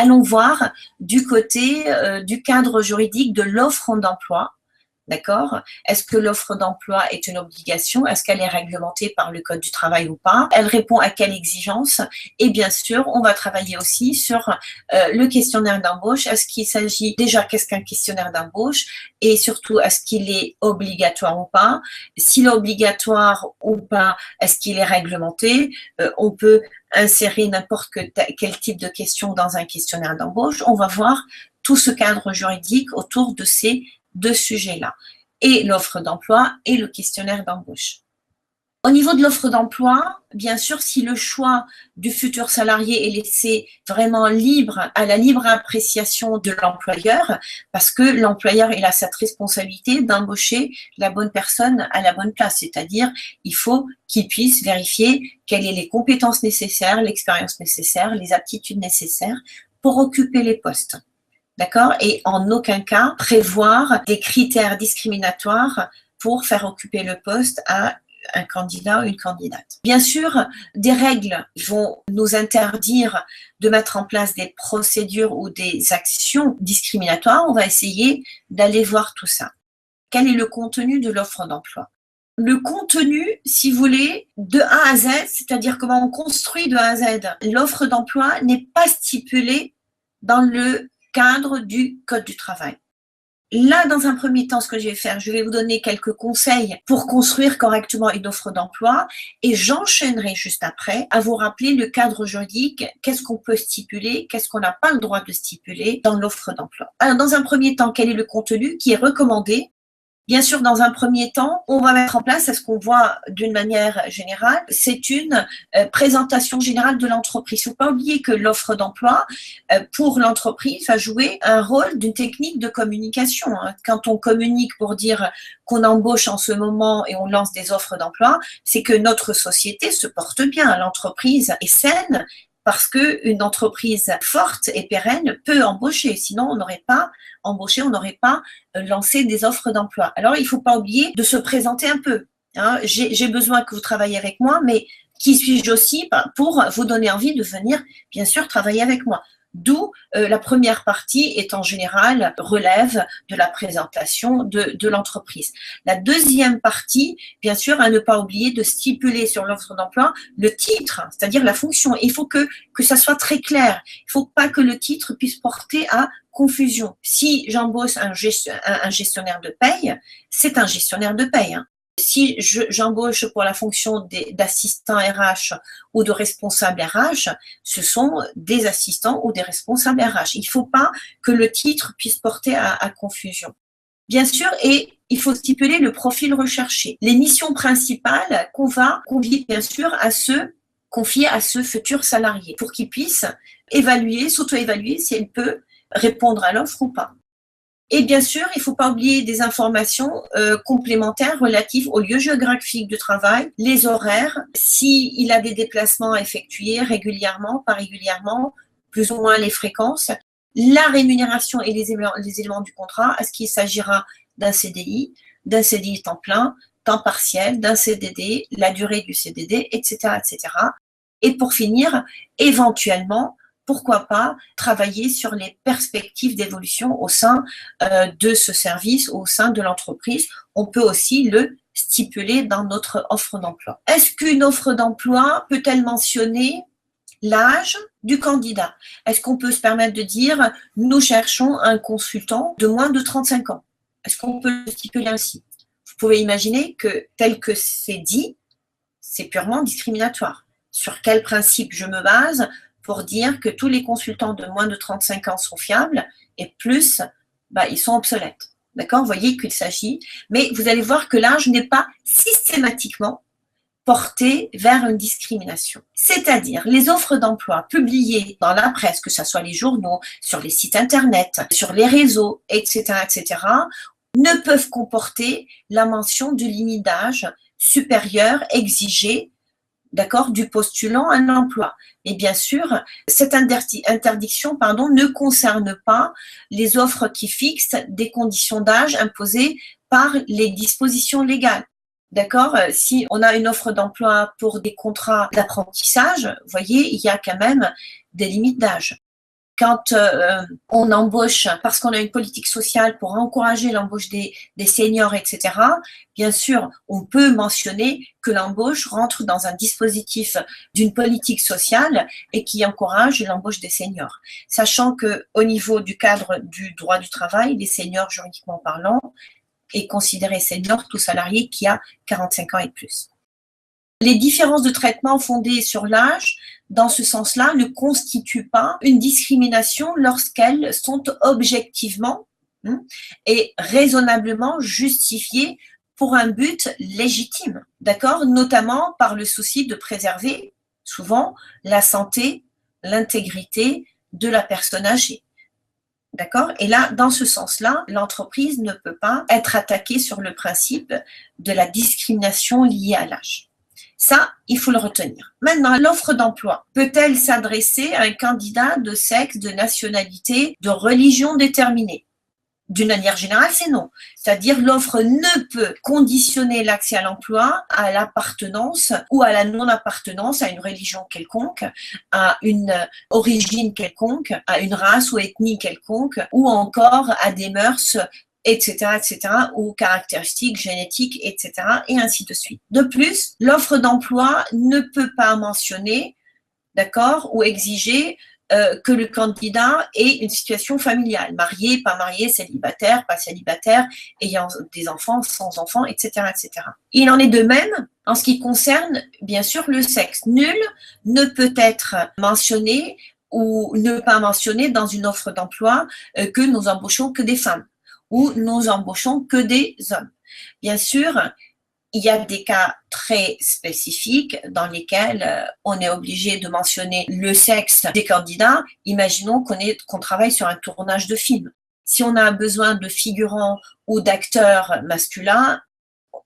allons voir du côté du cadre juridique de l'offre d'emploi. D'accord? Est-ce que l'offre d'emploi est une obligation? Est-ce qu'elle est réglementée par le Code du travail ou pas? Elle répond à quelle exigence? Et bien sûr, on va travailler aussi sur le questionnaire d'embauche. Est-ce qu'il s'agit déjà, qu'est-ce qu'un questionnaire d'embauche? Et surtout, est-ce qu'il est obligatoire ou pas? S'il est obligatoire ou pas, est-ce qu'il est réglementé? On peut insérer n'importe quel type de question dans un questionnaire d'embauche. On va voir tout ce cadre juridique autour de ces deux sujets-là, et l'offre d'emploi et le questionnaire d'embauche. Au niveau de l'offre d'emploi, bien sûr, si le choix du futur salarié est laissé vraiment libre, à la libre appréciation de l'employeur, parce que l'employeur il a cette responsabilité d'embaucher la bonne personne à la bonne place, c'est-à-dire il faut qu'il puisse vérifier quelles sont les compétences nécessaires, l'expérience nécessaire, les aptitudes nécessaires pour occuper les postes. D'accord? Et en aucun cas prévoir des critères discriminatoires pour faire occuper le poste à un candidat ou une candidate. Bien sûr, des règles vont nous interdire de mettre en place des procédures ou des actions discriminatoires. On va essayer d'aller voir tout ça. Quel est le contenu de l'offre d'emploi? Le contenu, si vous voulez, de A à Z, c'est-à-dire comment on construit de A à Z, l'offre d'emploi n'est pas stipulée dans le cadre du Code du travail. Là, dans un premier temps, ce que je vais faire, je vais vous donner quelques conseils pour construire correctement une offre d'emploi et j'enchaînerai juste après à vous rappeler le cadre juridique, qu'est-ce qu'on peut stipuler, qu'est-ce qu'on n'a pas le droit de stipuler dans l'offre d'emploi. Alors, dans un premier temps, quel est le contenu qui est recommandé? Bien sûr, dans un premier temps, on va mettre en place, ce qu'on voit d'une manière générale, c'est une présentation générale de l'entreprise. Il ne faut pas oublier que l'offre d'emploi, pour l'entreprise, va jouer un rôle d'une technique de communication. Quand on communique pour dire qu'on embauche en ce moment et on lance des offres d'emploi, c'est que notre société se porte bien, l'entreprise est saine, parce qu'une entreprise forte et pérenne peut embaucher. Sinon, on n'aurait pas embauché, on n'aurait pas lancé des offres d'emploi. Alors, il ne faut pas oublier de se présenter un peu. Hein. J'ai besoin que vous travailliez avec moi, mais qui suis-je aussi pour vous donner envie de venir, bien sûr, travailler avec moi. D'où la première partie est en général relève de la présentation de l'entreprise. La deuxième partie, bien sûr, à ne pas oublier de stipuler sur l'offre d'emploi le titre, c'est-à-dire la fonction. Il faut que ça soit très clair. Il ne faut pas que le titre puisse porter à confusion. Si j'embauche un gestionnaire de paye, c'est un gestionnaire de paye. Hein. Si j'embauche pour la fonction d'assistant RH ou de responsable RH, ce sont des assistants ou des responsables RH. Il ne faut pas que le titre puisse porter à confusion. Bien sûr, et il faut stipuler le profil recherché. Les missions principales qu'on va convier, bien sûr, à confier à ce futur salarié pour qu'il puisse évaluer, s'auto-évaluer si elle peut répondre à l'offre ou pas. Et bien sûr, il ne faut pas oublier des informations complémentaires relatives au lieu géographique de travail, les horaires, s'il a des déplacements à effectuer régulièrement, pas régulièrement, plus ou moins les fréquences, la rémunération et les éléments du contrat, est-ce qu'il s'agira d'un CDI temps plein, temps partiel, d'un CDD, la durée du CDD, etc., etc. Et pour finir, éventuellement, pourquoi pas travailler sur les perspectives d'évolution au sein de ce service, au sein de l'entreprise. On peut aussi le stipuler dans notre offre d'emploi. Est-ce qu'une offre d'emploi peut-elle mentionner l'âge du candidat? Est-ce qu'on peut se permettre de dire « nous cherchons un consultant de moins de 35 ans » Est-ce qu'on peut le stipuler ainsi? Vous pouvez imaginer que tel que c'est dit, c'est purement discriminatoire. Sur quel principe je me base pour dire que tous les consultants de moins de 35 ans sont fiables et plus, ils sont obsolètes. D'accord? Vous voyez qu'il s'agit, mais vous allez voir que l'âge n'est pas systématiquement porté vers une discrimination. C'est-à-dire, les offres d'emploi publiées dans la presse, que ce soit les journaux, sur les sites internet, sur les réseaux, etc., etc., ne peuvent comporter la mention du limite d'âge supérieur exigé, d'accord, du postulant à un emploi. Et bien sûr, cette interdiction ne concerne pas les offres qui fixent des conditions d'âge imposées par les dispositions légales. D'accord? Si on a une offre d'emploi pour des contrats d'apprentissage, vous voyez, il y a quand même des limites d'âge. quand on embauche, parce qu'on a une politique sociale pour encourager l'embauche des seniors, etc., bien sûr, on peut mentionner que l'embauche rentre dans un dispositif d'une politique sociale et qui encourage l'embauche des seniors. Sachant qu'au niveau du cadre du droit du travail, les seniors, juridiquement parlant, est considéré senior tout salarié qui a 45 ans et plus. Les différences de traitement fondées sur l'âge, dans ce sens-là, ne constituent pas une discrimination lorsqu'elles sont objectivement et raisonnablement justifiées pour un but légitime, d'accord, notamment par le souci de préserver souvent la santé, l'intégrité de la personne âgée. D'accord? Et là, dans ce sens-là, l'entreprise ne peut pas être attaquée sur le principe de la discrimination liée à l'âge. Ça, il faut le retenir. Maintenant, l'offre d'emploi peut-elle s'adresser à un candidat de sexe, de nationalité, de religion déterminée? D'une manière générale, c'est non. C'est-à-dire l'offre ne peut conditionner l'accès à l'emploi à l'appartenance ou à la non-appartenance à une religion quelconque, à une origine quelconque, à une race ou ethnie quelconque, ou encore à des mœurs, etc., ou caractéristiques génétiques, etc., et ainsi de suite. De plus, l'offre d'emploi ne peut pas mentionner, d'accord, ou exiger que le candidat ait une situation familiale, marié, pas marié, célibataire, pas célibataire, ayant des enfants, sans enfants, etc., etc. Il en est de même en ce qui concerne, bien sûr, le sexe. Nul ne peut être mentionné ou ne pas mentionner dans une offre d'emploi que nous embauchons que des femmes ou nous embauchons que des hommes. Bien sûr, il y a des cas très spécifiques dans lesquels on est obligé de mentionner le sexe des candidats. Imaginons qu'on travaille sur un tournage de film. Si on a besoin de figurants ou d'acteurs masculins,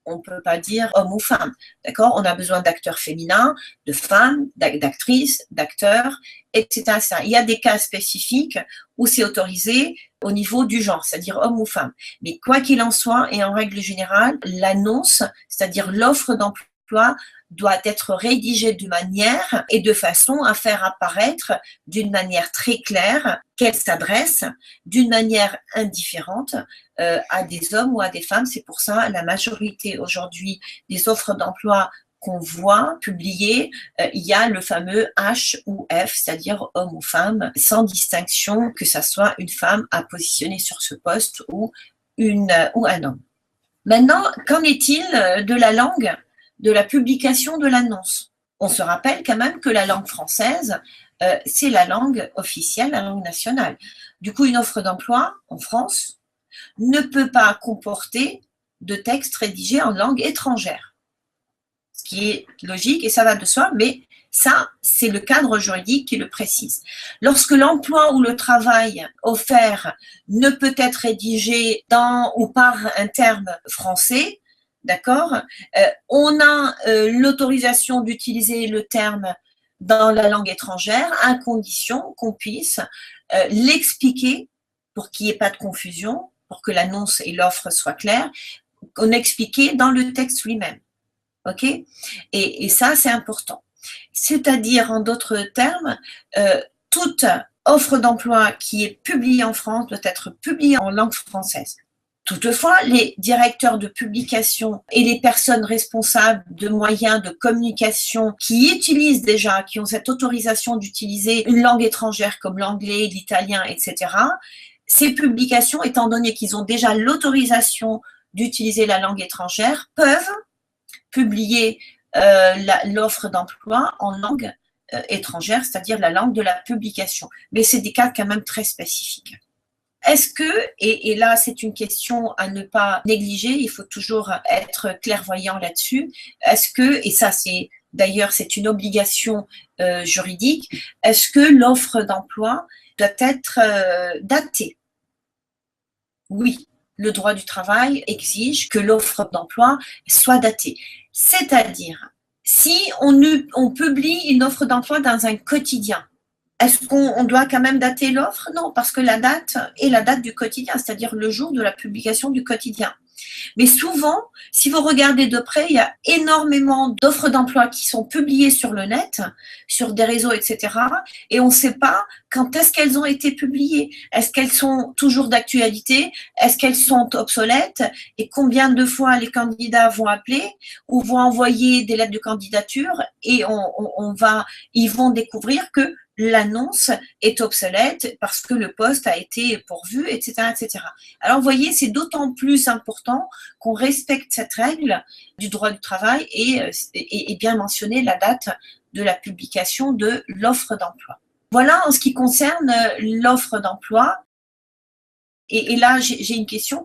on ne peut pas dire homme ou femme, d'accord? On a besoin d'acteurs féminins, de femmes, d'actrices, d'acteurs, etc. Il y a des cas spécifiques où c'est autorisé au niveau du genre, c'est-à-dire homme ou femme. Mais quoi qu'il en soit, et en règle générale, l'annonce, c'est-à-dire l'offre d'emploi, doit être rédigée de manière et de façon à faire apparaître d'une manière très claire qu'elle s'adresse d'une manière indifférente à des hommes ou à des femmes. C'est pour ça la majorité aujourd'hui des offres d'emploi qu'on voit publiées, il y a le fameux H ou F, c'est-à-dire homme ou femme, sans distinction que ça soit une femme à positionner sur ce poste ou un homme. Maintenant, qu'en est-il de la langue de la publication de l'annonce? On se rappelle quand même que la langue française, c'est la langue officielle, la langue nationale. Du coup, une offre d'emploi en France ne peut pas comporter de texte rédigé en langue étrangère. Ce qui est logique et ça va de soi, mais ça, c'est le cadre juridique qui le précise. Lorsque l'emploi ou le travail offert ne peut être rédigé dans ou par un terme français, d'accord, on a l'autorisation d'utiliser le terme dans la langue étrangère à condition qu'on puisse l'expliquer pour qu'il n'y ait pas de confusion, pour que l'annonce et l'offre soient claires, qu'on explique dans le texte lui-même. Ok? Et ça, c'est important. C'est-à-dire, en d'autres termes, toute offre d'emploi qui est publiée en France doit être publiée en langue française. Toutefois, les directeurs de publication et les personnes responsables de moyens de communication qui utilisent déjà, qui ont cette autorisation d'utiliser une langue étrangère comme l'anglais, l'italien, etc., ces publications, étant donné qu'ils ont déjà l'autorisation d'utiliser la langue étrangère, peuvent publier l'offre d'emploi en langue étrangère, c'est-à-dire la langue de la publication. Mais c'est des cas quand même très spécifiques. Est-ce que, et là c'est une question à ne pas négliger, il faut toujours être clairvoyant là-dessus, est-ce que, et ça c'est d'ailleurs c'est une obligation juridique, est-ce que l'offre d'emploi doit être datée? Oui, le droit du travail exige que l'offre d'emploi soit datée. C'est-à-dire, si on publie une offre d'emploi dans un quotidien, est-ce qu'on doit quand même dater l'offre? Non, parce que la date est la date du quotidien, c'est-à-dire le jour de la publication du quotidien. Mais souvent, si vous regardez de près, il y a énormément d'offres d'emploi qui sont publiées sur le net, sur des réseaux, etc. Et on ne sait pas quand est-ce qu'elles ont été publiées. Est-ce qu'elles sont toujours d'actualité? Est-ce qu'elles sont obsolètes? Et combien de fois les candidats vont appeler ou vont envoyer des lettres de candidature et ils vont découvrir que l'annonce est obsolète parce que le poste a été pourvu, etc., etc. Alors, vous voyez, c'est d'autant plus important qu'on respecte cette règle du droit du travail et bien mentionner la date de la publication de l'offre d'emploi. Voilà en ce qui concerne l'offre d'emploi. Et là, j'ai une question.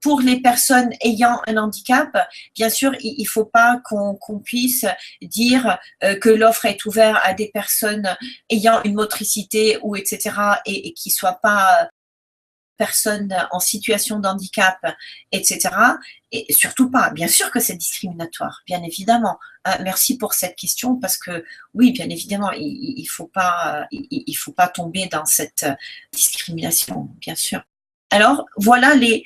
Pour les personnes ayant un handicap, bien sûr, il ne faut pas qu'on puisse dire que l'offre est ouverte à des personnes ayant une motricité ou etc. et qui ne soient pas personnes en situation de handicap, etc. Et surtout pas. Bien sûr que c'est discriminatoire, bien évidemment. Merci pour cette question parce que oui, bien évidemment, il faut pas tomber dans cette discrimination, bien sûr. Alors, voilà les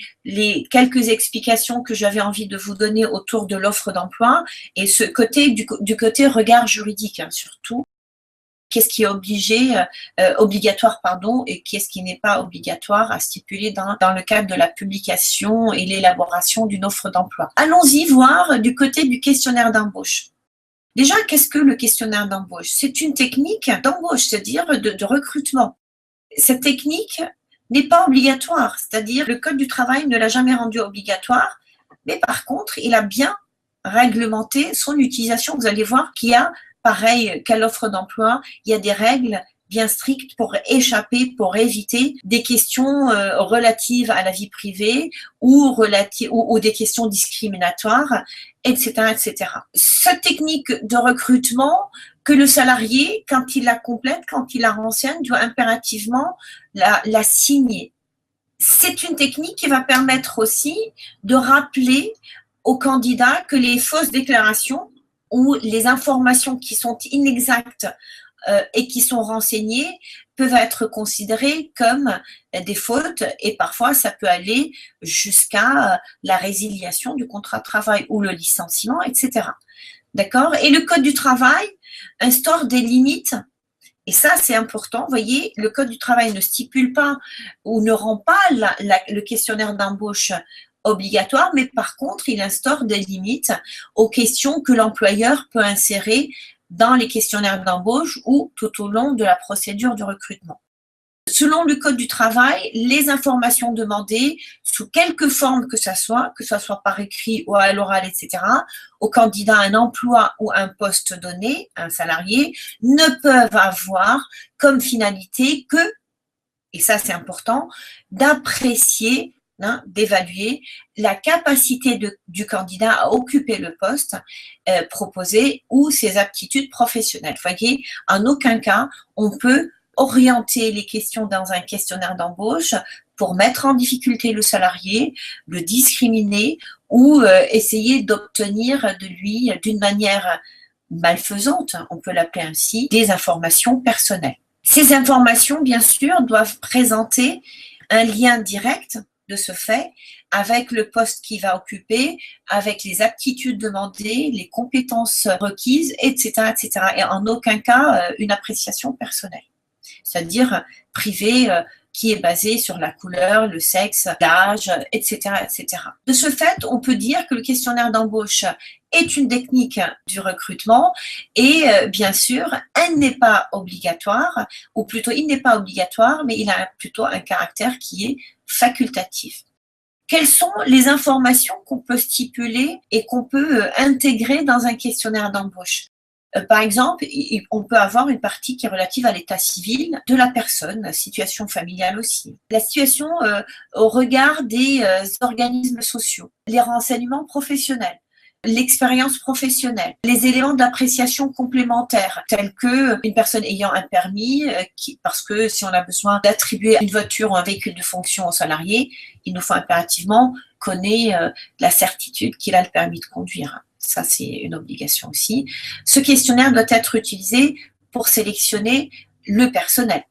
quelques explications que j'avais envie de vous donner autour de l'offre d'emploi et ce côté du côté regard juridique, hein, surtout. Qu'est-ce qui est obligatoire, et qu'est-ce qui n'est pas obligatoire à stipuler dans le cadre de la publication et l'élaboration d'une offre d'emploi. Allons-y voir du côté du questionnaire d'embauche. Déjà, qu'est-ce que le questionnaire d'embauche? C'est une technique d'embauche, c'est-à-dire de recrutement. Cette technique n'est pas obligatoire, c'est-à-dire le Code du travail ne l'a jamais rendu obligatoire, mais par contre, il a bien réglementé son utilisation. Vous allez voir qu'il y a, pareil qu'à l'offre d'emploi, il y a des règles bien strictes pour échapper, pour éviter des questions relatives à la vie privée ou des questions discriminatoires, etc., etc. Cette technique de recrutement que le salarié, quand il la complète, quand il la renseigne, doit impérativement la signer. C'est une technique qui va permettre aussi de rappeler aux candidats que les fausses déclarations ou les informations qui sont inexactes et qui sont renseignées peuvent être considérées comme des fautes et parfois ça peut aller jusqu'à la résiliation du contrat de travail ou le licenciement, etc. D'accord? Et le Code du travail instaure des limites. Et ça, c'est important. Vous voyez, le Code du travail ne stipule pas ou ne rend pas le questionnaire d'embauche obligatoire, mais par contre, il instaure des limites aux questions que l'employeur peut insérer dans les questionnaires d'embauche ou tout au long de la procédure de recrutement. Selon le Code du travail, les informations demandées, sous quelque forme que ce soit par écrit ou à l'oral, etc., au candidat un emploi ou un poste donné, un salarié, ne peuvent avoir comme finalité que, et ça c'est important, d'apprécier, d'évaluer la capacité du candidat à occuper le poste proposé ou ses aptitudes professionnelles. Vous voyez, en aucun cas, on peut orienter les questions dans un questionnaire d'embauche pour mettre en difficulté le salarié, le discriminer ou essayer d'obtenir de lui, d'une manière malfaisante, on peut l'appeler ainsi, des informations personnelles. Ces informations, bien sûr, doivent présenter un lien direct de ce fait avec le poste qu'il va occuper, avec les aptitudes demandées, les compétences requises, etc., etc. Et en aucun cas une appréciation personnelle, c'est-à-dire privée qui est basée sur la couleur, le sexe, l'âge, etc., etc. De ce fait, on peut dire que le questionnaire d'embauche est une technique du recrutement et bien sûr, elle n'est pas obligatoire, ou plutôt il n'est pas obligatoire, mais il a plutôt un caractère qui est facultatif. Quelles sont les informations qu'on peut stipuler et qu'on peut intégrer dans un questionnaire d'embauche? Par exemple, on peut avoir une partie qui est relative à l'état civil de la personne, la situation familiale aussi. La situation au regard des organismes sociaux, les renseignements professionnels, l'expérience professionnelle, les éléments d'appréciation complémentaires, tels que une personne ayant un permis, parce que si on a besoin d'attribuer une voiture ou un véhicule de fonction au salarié, il nous faut impérativement qu'on ait la certitude qu'il a le permis de conduire. Ça, c'est une obligation aussi. Ce questionnaire doit être utilisé pour sélectionner le personnel.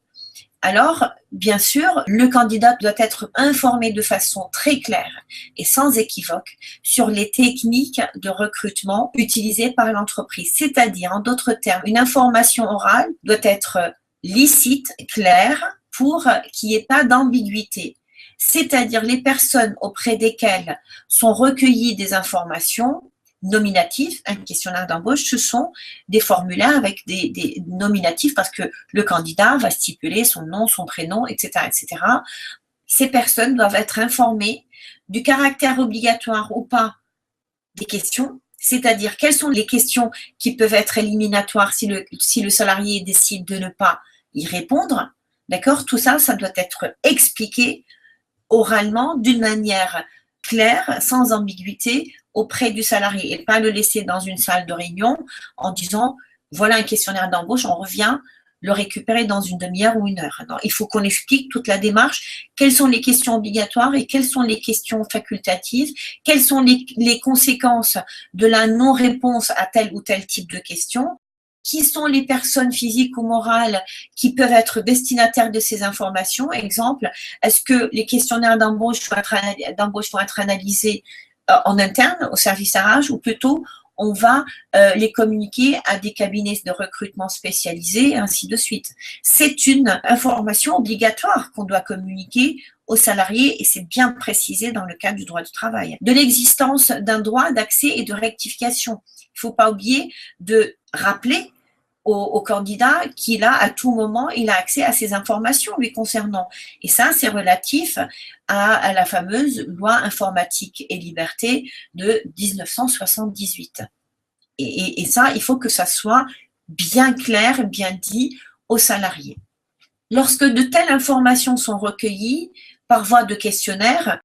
Alors, bien sûr, le candidat doit être informé de façon très claire et sans équivoque sur les techniques de recrutement utilisées par l'entreprise. C'est-à-dire, en d'autres termes, une information orale doit être licite, claire, pour qu'il n'y ait pas d'ambiguïté. C'est-à-dire les personnes auprès desquelles sont recueillies des informations nominatifs, un questionnaire d'embauche, ce sont des formulaires avec des nominatifs parce que le candidat va stipuler son nom, son prénom, etc., etc. Ces personnes doivent être informées du caractère obligatoire ou pas des questions, c'est-à-dire quelles sont les questions qui peuvent être éliminatoires si le salarié décide de ne pas y répondre. D'accord? Tout ça, ça doit être expliqué oralement d'une manière claire, sans ambiguïté, auprès du salarié et pas le laisser dans une salle de réunion en disant voilà un questionnaire d'embauche, on revient le récupérer dans une demi-heure ou une heure. Non, il faut qu'on explique toute la démarche, quelles sont les questions obligatoires et quelles sont les questions facultatives, quelles sont les conséquences de la non-réponse à tel ou tel type de question, qui sont les personnes physiques ou morales qui peuvent être destinataires de ces informations. Exemple, est-ce que les questionnaires d'embauche vont être analysés en interne au service RH ou plutôt on va les communiquer à des cabinets de recrutement spécialisés, ainsi de suite. C'est une information obligatoire qu'on doit communiquer aux salariés et c'est bien précisé dans le cadre du droit du travail. De l'existence d'un droit d'accès et de rectification. Il ne faut pas oublier de rappeler au candidat qu'il a à tout moment, il a accès à ces informations lui concernant. Et ça, c'est relatif à la fameuse loi informatique et liberté de 1978. Et ça, il faut que ça soit bien clair, bien dit aux salariés. Lorsque de telles informations sont recueillies par voie de questionnaire,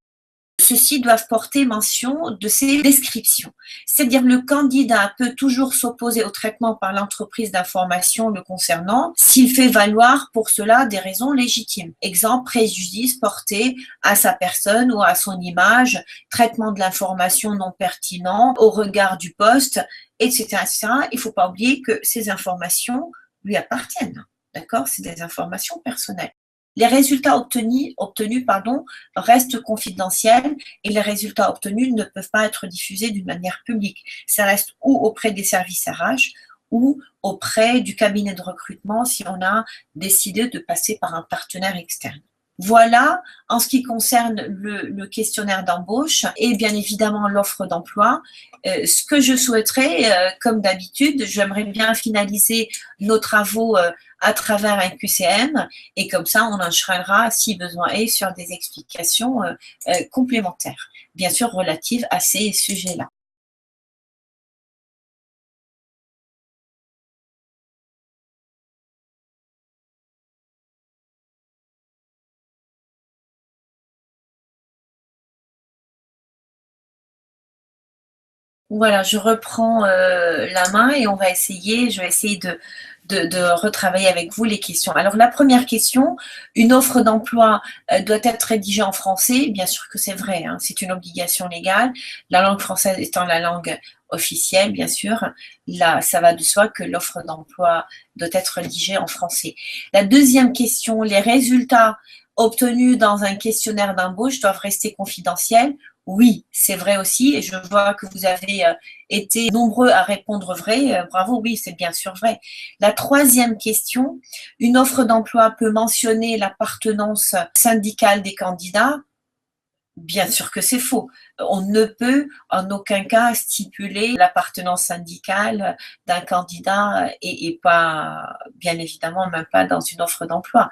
ceux-ci doivent porter mention de ces descriptions. C'est-à-dire le candidat peut toujours s'opposer au traitement par l'entreprise d'information le concernant s'il fait valoir pour cela des raisons légitimes. Exemple, préjudice porté à sa personne ou à son image, traitement de l'information non pertinent au regard du poste, etc., etc. Il ne faut pas oublier que ces informations lui appartiennent. D'accord? C'est des informations personnelles. Les résultats obtenus restent confidentiels et les résultats obtenus ne peuvent pas être diffusés d'une manière publique. Ça reste ou auprès des services RH ou auprès du cabinet de recrutement si on a décidé de passer par un partenaire externe. Voilà en ce qui concerne le questionnaire d'embauche et bien évidemment l'offre d'emploi. Ce que je souhaiterais, comme d'habitude, j'aimerais bien finaliser nos travaux à travers un QCM et comme ça on enchaînera si besoin est sur des explications complémentaires, bien sûr relatives à ces sujets-là. Voilà, je reprends la main et je vais essayer de retravailler avec vous les questions. Alors la première question, une offre d'emploi doit être rédigée en français. Bien sûr que c'est vrai, hein, c'est une obligation légale. La langue française étant la langue officielle, bien sûr, là, ça va de soi que l'offre d'emploi doit être rédigée en français. La deuxième question, les résultats obtenus dans un questionnaire d'embauche doivent rester confidentiels. Oui, c'est vrai aussi, et je vois que vous avez été nombreux à répondre vrai. Bravo, oui, c'est bien sûr vrai. La troisième question, une offre d'emploi peut mentionner l'appartenance syndicale des candidats. Bien sûr que c'est faux. On ne peut en aucun cas stipuler l'appartenance syndicale d'un candidat et pas, bien évidemment, même pas dans une offre d'emploi.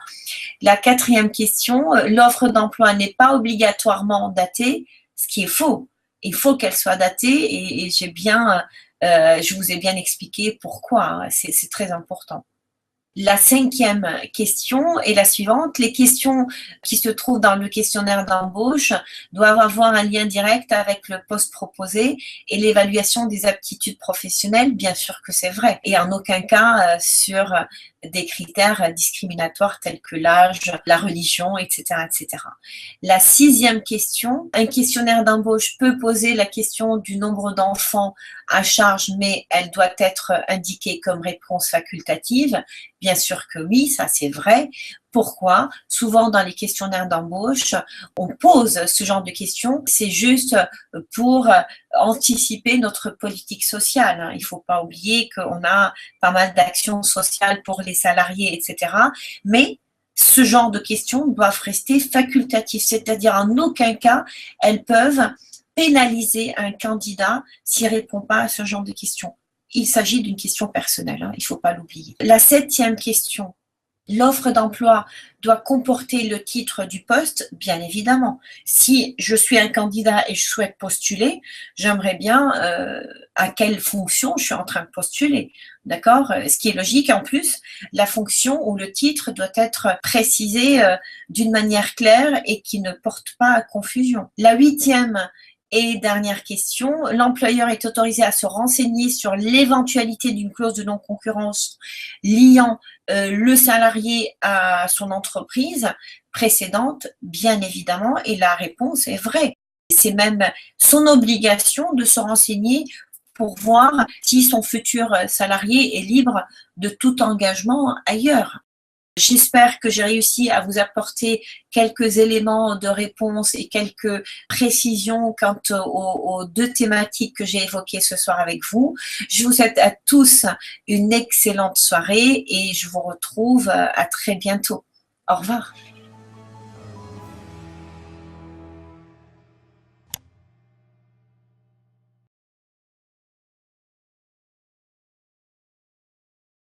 La quatrième question, l'offre d'emploi n'est pas obligatoirement datée, ce qui est faux. Il faut qu'elle soit datée et je vous ai bien expliqué pourquoi. Hein, c'est très important. La cinquième question est la suivante. Les questions qui se trouvent dans le questionnaire d'embauche doivent avoir un lien direct avec le poste proposé et l'évaluation des aptitudes professionnelles. Bien sûr que c'est vrai. Et en aucun cas sur des critères discriminatoires tels que l'âge, la religion, etc., etc. La sixième question, un questionnaire d'embauche peut poser la question du nombre d'enfants à charge, mais elle doit être indiquée comme réponse facultative. Bien sûr que oui, ça c'est vrai. Pourquoi? Souvent dans les questionnaires d'embauche, on pose ce genre de questions. C'est juste pour anticiper notre politique sociale. Il ne faut pas oublier qu'on a pas mal d'actions sociales pour les salariés, etc. Mais ce genre de questions doivent rester facultatives, c'est-à-dire en aucun cas, elles peuvent pénaliser un candidat s'il ne répond pas à ce genre de questions. Il s'agit d'une question personnelle, hein, il ne faut pas l'oublier. La 7e question. L'offre d'emploi doit comporter le titre du poste, bien évidemment. Si je suis un candidat et je souhaite postuler, j'aimerais bien à quelle fonction je suis en train de postuler. D'accord? Ce qui est logique, en plus, la fonction ou le titre doit être précisé d'une manière claire et qui ne porte pas à confusion. La 8e et dernière question, l'employeur est autorisé à se renseigner sur l'éventualité d'une clause de non-concurrence liant le salarié à son entreprise précédente, bien évidemment, et la réponse est vraie. C'est même son obligation de se renseigner pour voir si son futur salarié est libre de tout engagement ailleurs. J'espère que j'ai réussi à vous apporter quelques éléments de réponse et quelques précisions quant aux 2 thématiques que j'ai évoquées ce soir avec vous. Je vous souhaite à tous une excellente soirée et je vous retrouve à très bientôt. Au revoir.